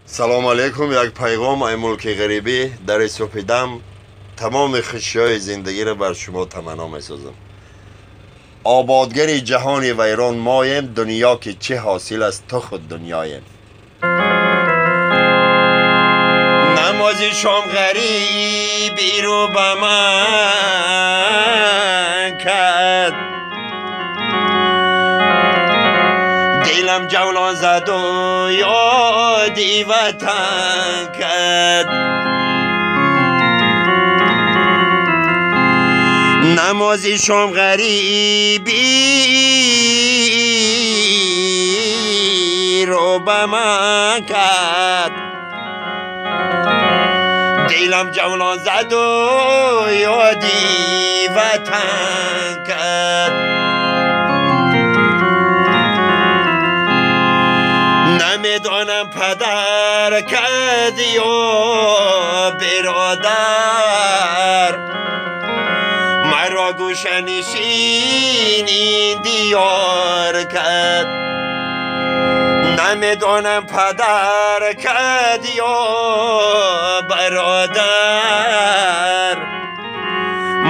سلام علیکم. یک پیغام از ملک غریبی در صبح دم تمام خوشی‌های زندگی را بر شما تمنا می‌سازم. آبادگر جهان ویران مایم، دنیا که چه حاصل است تو خود دنیایم. نماز شام غریبی رو به من کرد، دلم جولان زد و یادی وطن کرد. نماز شام غریبی رو به من کرد، دلم جولان زد و یادی وطن کرد. نمیدانم پدر کرد یا برادر، مرا گوشه نشین این دیار کرد. نمیدانم پدر کرد یا برادر،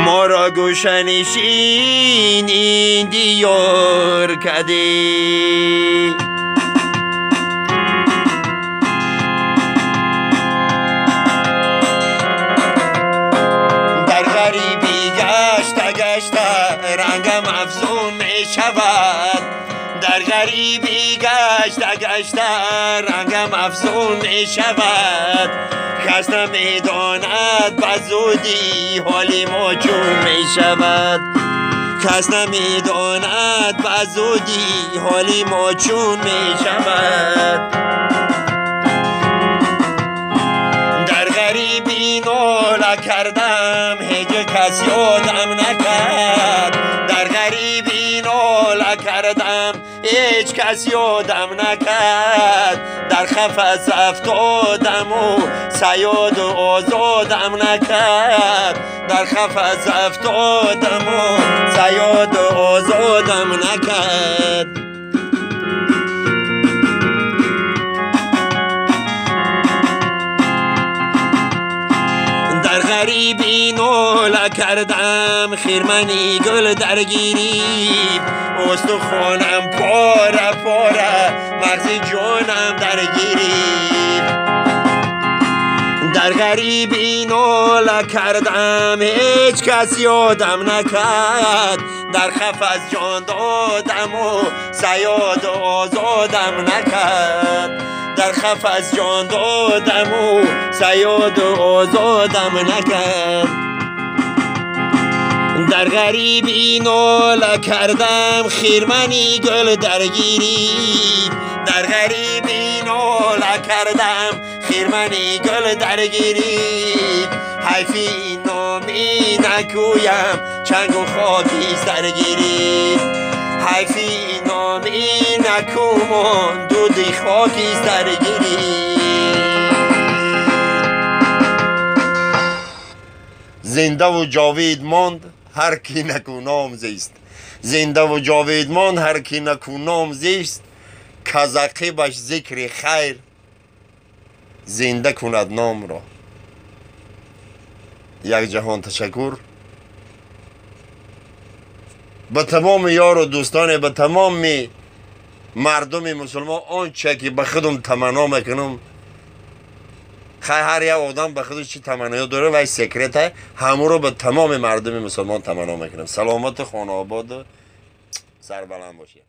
مرا گوشه نشین این دیار کردی. رنگم افزون می شود، در غریبی گشته رنگم افزون می شود. کس نمیداند بزودی حالی ما چون می شود، کس نمیداند بزودی حالی ما چون می شود. در غریبی ناله کردم هیچ کس یادم نکرد، در غریبی ناله کردم هیچ کس یادم نکرد. در قفس افتادم و صیاد و آزادم نکرد، در قفس افتادم و صیاد و آزادم نکرد. در غریبی ناله کردم خیرمنی گل درگیری، استخوانم پاره پاره مغز جانم درگیری. در غریبی ناله کردم هیچ کس یادم نکرد، در قفس جان دادم و صیاد و آزادم نکرد، در قفس جان دادم و صیاد و آزادم نکرد. در غریبی ناله کردم خیرمنی گل درگیری، در غریبی ناله کردم خیرمنی گل درگیری. حیفی نامی نکویم چنگ و خاکی درگیری، حیفی نامی نکومون دودی خاکی درگیری. زنده و جاوید ماند هر کی نکو نام زیست، زنده و جاوید ماند هر کی نکو نام زیست. کزقیبش ذکر خیر زنده کند نام را. یک جهان تشکر به تمام یار و دوستان، به تمام مردم مسلمان. آنچه که به خودم تمنا میکنم، هر یک آدم به خودش چی تمنایی داره و سکرت همه رو به تمام مردم مسلمان تمنا میکنم. سلامت خانه آباد و سربلند باشه.